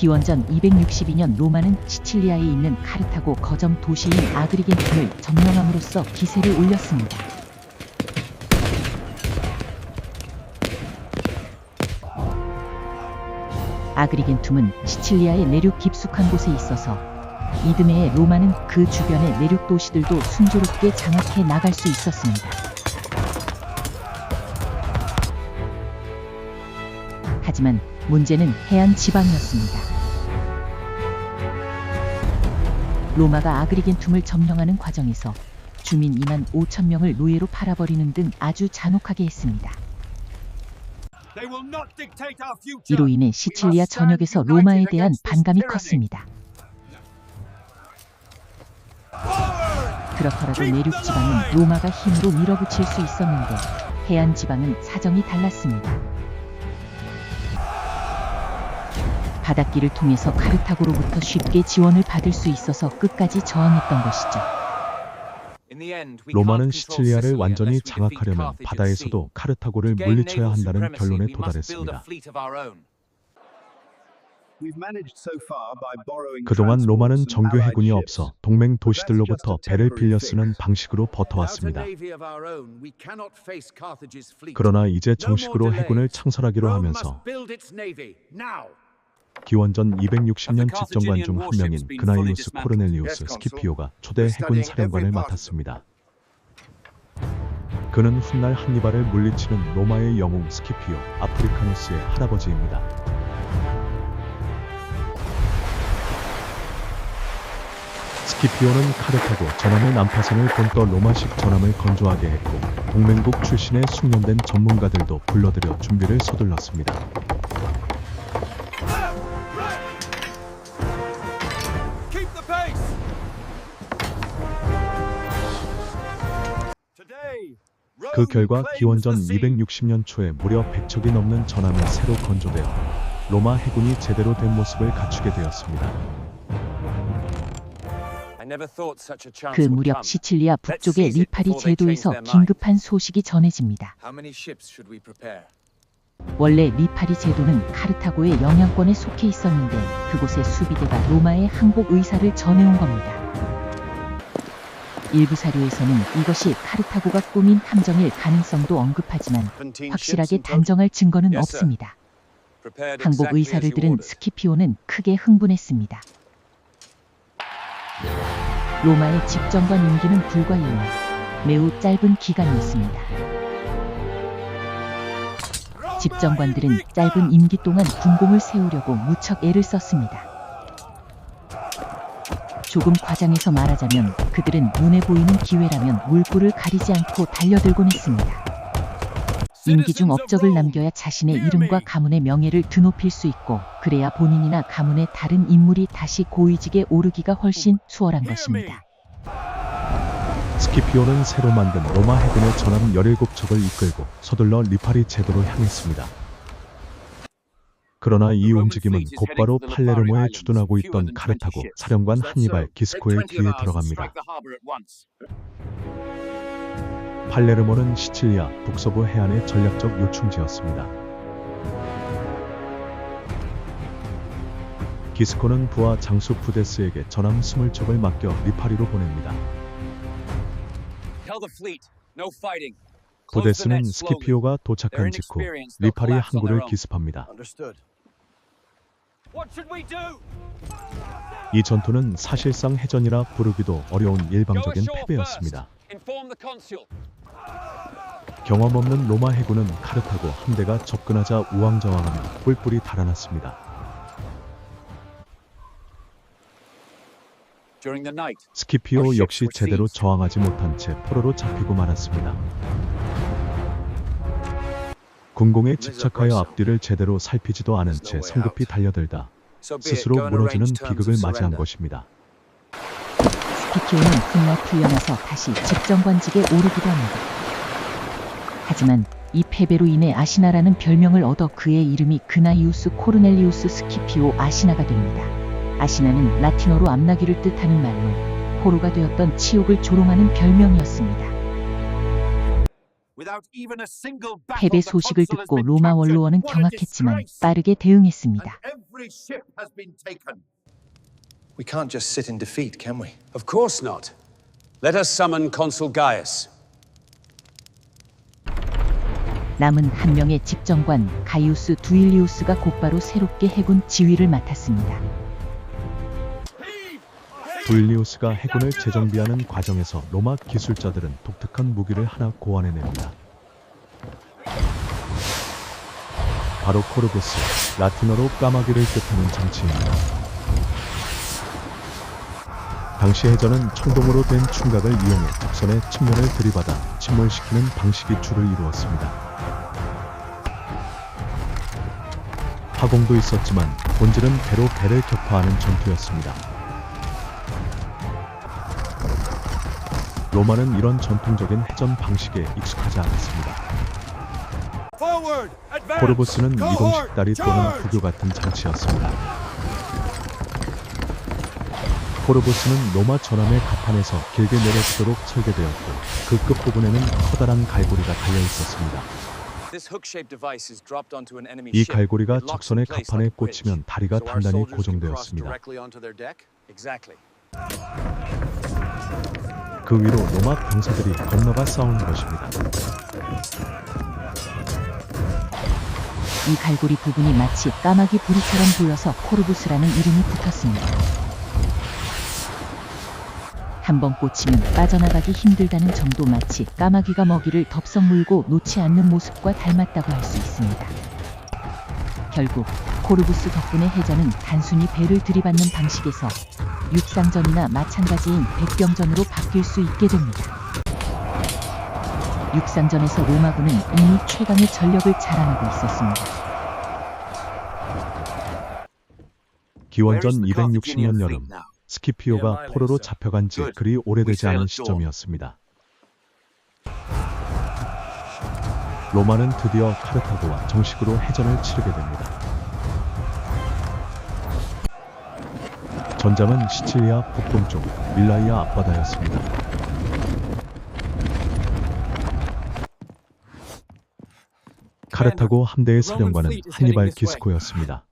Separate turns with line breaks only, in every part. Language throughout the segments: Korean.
기원전 262년 로마는 시칠리아에 있는 카르타고 거점 도시인 아그리겐툼을 점령함으로써 기세를 올렸습니다. 아그리겐툼은 시칠리아의 내륙 깊숙한 곳에 있어서 이듬해에 로마는 그 주변의 내륙 도시들도 순조롭게 장악해 나갈 수 있었습니다. 하지만 문제는 해안 지방이었습니다. 로마가 아그리겐툼을 점령하는 과정에서 주민 2만 5천 명을 노예로 팔아버리는 등 아주 잔혹하게 했습니다. 이로 인해 시칠리아 전역에서 로마에 대한 반감이 컸습니다. 그렇더라도 내륙 지방은 로마가 힘으로 밀어붙일 수 있었는데 해안 지방은 사정이 달랐습니다. 바닷길을 통해서 카르타고로부터 쉽게 지원을 받을 수 있어서 끝까지 저항했던 것이죠.
로마는 시칠리아를 완전히 장악하려면 바다에서도 카르타고를 물리쳐야 한다는 결론에 도달했습니다. 그동안 로마는 정규 해군이 없어 동맹 도시들로부터 배를 빌려 쓰는 방식으로 버텨왔습니다. 그러나 이제 정식으로 해군을 창설하기로 하면서 기원전 260년 집정관 중 한 명인 그나이우스 코르넬리우스 스키피오가 초대 해군 사령관을 맡았습니다. 그는 훗날 한니발을 물리치는 로마의 영웅 스키피오 아프리카누스의 할아버지입니다. 스키피오는 카르타고 전함의 난파선을 본떠 로마식 전함을 건조하게 했고 동맹국 출신의 숙련된 전문가들도 불러들여 준비를 서둘렀습니다. 그 결과 기원전 260년 초에 무려 100척이 넘는 전함이 새로 건조되어 로마 해군이 제대로 된 모습을 갖추게 되었습니다.
그 무렵 시칠리아 북쪽의 리파리 제도에서 긴급한 소식이 전해집니다. 원래 리파리 제도는 카르타고의 영향권에 속해 있었는데 그곳의 수비대가 로마의 항복 의사를 전해온 겁니다. 일부 사료에서는 이것이 카르타고가 꾸민 함정일 가능성도 언급하지만 확실하게 단정할 증거는 없습니다. 항복 의사를 들은 스키피오는 크게 흥분했습니다. 로마의 집정관 임기는 불과 1년, 매우 짧은 기간이었습니다. 집정관들은 짧은 임기 동안 군공을 세우려고 무척 애를 썼습니다. 조금 과장해서 말하자면 그들은 눈에 보이는 기회라면 물불을 가리지 않고 달려들곤 했습니다. 임기 중 업적을 남겨야 자신의 이름과 가문의 명예를 드높일 수 있고 그래야 본인이나 가문의 다른 인물이 다시 고위직에 오르기가 훨씬 수월한 것입니다.
스키피오는 새로 만든 로마 해군의 전함 17척을 이끌고 서둘러 리파리 제도로 향했습니다. 그러나 이 움직임은 곧바로 팔레르모에 주둔하고 있던 카르타고 사령관 한니발 기스코의 귀에 들어갑니다. 팔레르모는 시칠리아 북서부 해안의 전략적 요충지였습니다. 기스코는 부하 장수 푸데스에게 전함 20척을 맡겨 리파리로 보냅니다. 푸데스는 스키피오가 도착한 직후 리파리 항구를 기습합니다. 이 전투는 사실상 해전이라 부르기도 어려운 일방적인 패배였습니다. 경험 없는 로마 해군은 카르타고 함대가 접근하자 우왕좌왕하며 뿔뿔이 달아났습니다. 스키피오 역시 제대로 저항하지 못한 채 포로로 잡히고 말았습니다. 군공에 집착하여 앞뒤를 제대로 살피지도 않은 채 성급히 달려들다 스스로 무너지는 비극을 맞이한 것입니다.
스키피오는 훗날 풀려나서 다시 집정관직에 오르기도 합니다. 하지만 이 패배로 인해 아시나라는 별명을 얻어 그의 이름이 그나이우스 코르넬리우스 스키피오 아시나가 됩니다. 아시나는 라틴어로 암나귀를 뜻하는 말로 포로가 되었던 치욕을 조롱하는 별명이었습니다. 패배 소식을 듣고 로마 원로원은 경악했지만 빠르게 대응했습니다.
Every ship has been taken.
We can't just sit in defeat, can we?
Of course not. Let us summon Consul Gaius.
남은 한 명의 집정관 가이우스 두일리우스가 곧바로 새롭게 해군 지휘를 맡았습니다.
두일리우스가 해군을 재정비하는 과정에서 로마 기술자들은 독특한 무기를 하나 고안해냅니다. 바로 코르부스, 라틴어로 까마귀를 뜻하는 장치입니다. 당시 해전은 청동으로 된 충각을 이용해 적선의 측면을 들이받아 침몰시키는 방식이 주를 이루었습니다. 화공도 있었지만 본질은 배로 배를 격파하는 전투였습니다. 로마는 이런 전통적인 해전 방식에 익숙하지 않았습니다. 코르부스는 이동식 다리 또는 구교 같은 장치였습니다. 코르부스는 로마 전함의 갑판에서 길게 내려지도록 설계되었고 그 끝부분에는 커다란 갈고리가 달려 있었습니다. 이 갈고리가 적선의 갑판에 꽂히면 다리가 단단히 고정되었습니다. 그 위로 로마 병사들이 건너가 싸우는 것입니다.
이 갈고리 부분이 마치 까마귀 부리처럼 보여서 코르부스라는 이름이 붙었습니다. 한번 꽂히면 빠져나가기 힘들다는 점도 마치 까마귀가 먹이를 덥석 물고 놓지 않는 모습과 닮았다고 할 수 있습니다. 결국 코르부스 덕분에 해전은 단순히 배를 들이받는 방식에서 육상전이나 마찬가지인 백병전으로 바뀔 수 있게 됩니다. 육상전에서 로마군은 이미 최강의 전력을 자랑하고 있었습니다.
기원전 260년 여름, 스키피오가 포로로 잡혀간 지 그리 오래되지 않은 시점이었습니다. 로마는 드디어 카르타고와 정식으로 해전을 치르게 됩니다. 전장은 시칠리아 북동쪽 밀라이아 앞바다였습니다. 카르타고 함대의 사령관은 한니발 기스코였습니다.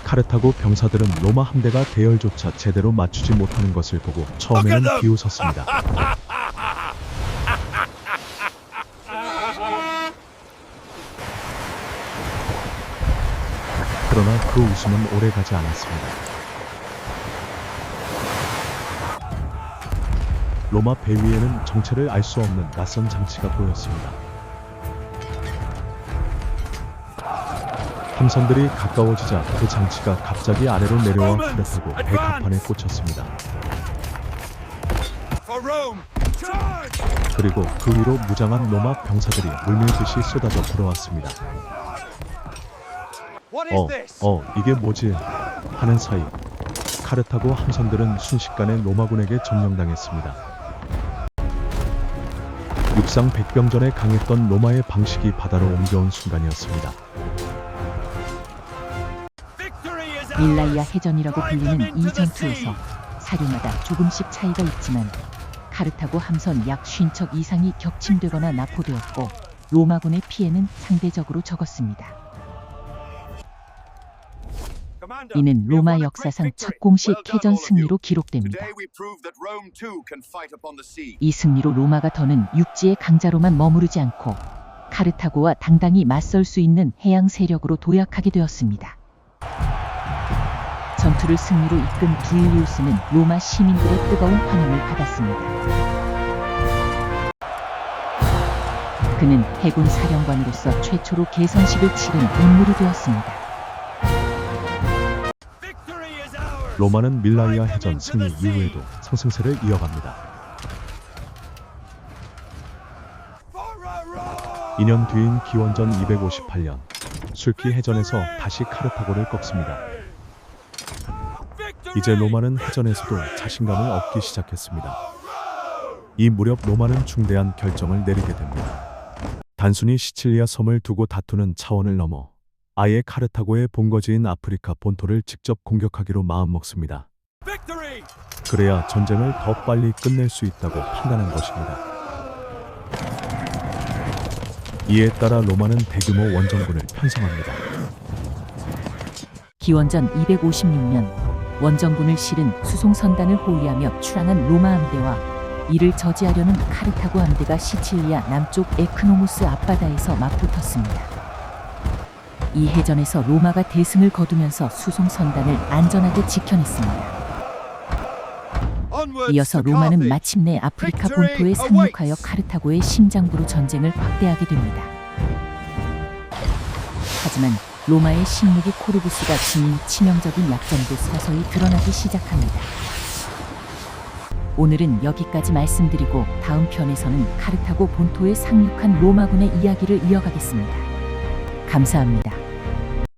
카르타고 병사들은 로마 함대가 대열조차 제대로 맞추지 못하는 것을 보고 처음에는 비웃었습니다. 그러나 그 웃음은 오래가지 않았습니다. 로마 배 위에는 정체를 알 수 없는 낯선 장치가 보였습니다. 함선들이 가까워지자 그 장치가 갑자기 아래로 내려와 카르타고 배 갑판에 꽂혔습니다. 그리고 그 위로 무장한 로마 병사들이 물밀듯이 쏟아져 들어왔습니다. 이게 뭐지? 하는 사이 카르타고 함선들은 순식간에 로마군에게 점령당했습니다. 육상 백병전에 강했던 로마의 방식이 바다로 옮겨온 순간이었습니다.
밀라이아 해전이라고 불리는 이 전투에서 사료마다 조금씩 차이가 있지만 카르타고 함선 약 50척 이상이 격침되거나 납포되었고 로마군의 피해는 상대적으로 적었습니다. 이는 로마 역사상 첫 공식 해전 승리로 기록됩니다. 이 승리로 로마가 더는 육지의 강자로만 머무르지 않고 카르타고와 당당히 맞설 수 있는 해양 세력으로 도약하게 되었습니다. 전투를 승리로 이끈 두일리우스는 로마 시민들의 뜨거운 환영을 받았습니다. 그는 해군 사령관으로서 최초로 개선식을 치른 인물이 되었습니다.
로마는 밀라이아 해전 승리 이후에도 상승세를 이어갑니다. 2년 뒤인 기원전 258년, 술키 해전에서 다시 카르타고를 꺾습니다. 이제 로마는 해전에서도 자신감을 얻기 시작했습니다. 이 무렵 로마는 중대한 결정을 내리게 됩니다. 단순히 시칠리아 섬을 두고 다투는 차원을 넘어 아예 카르타고의 본거지인 아프리카 본토를 직접 공격하기로 마음먹습니다. 그래야 전쟁을 더 빨리 끝낼 수 있다고 판단한 것입니다. 이에 따라 로마는 대규모 원정군을 편성합니다.
기원전 256년 원정군을 실은 수송선단을 호위하며 출항한 로마 함대와 이를 저지하려는 카르타고 함대가 시칠리아 남쪽 에크노무스 앞바다에서 맞붙었습니다. 이 해전에서 로마가 대승을 거두면서 수송선단을 안전하게 지켜냈습니다. 이어서 로마는 마침내 아프리카 본토에 상륙하여 카르타고의 심장부로 전쟁을 확대하게 됩니다. 하지만 로마의 식무기 코르부스가 지닌 치명적인 약점도 서서히 드러나기 시작합니다. 오늘은 여기까지 말씀드리고 다음 편에서는 카르타고 본토에 상륙한 로마군의 이야기를 이어가겠습니다. 감사합니다.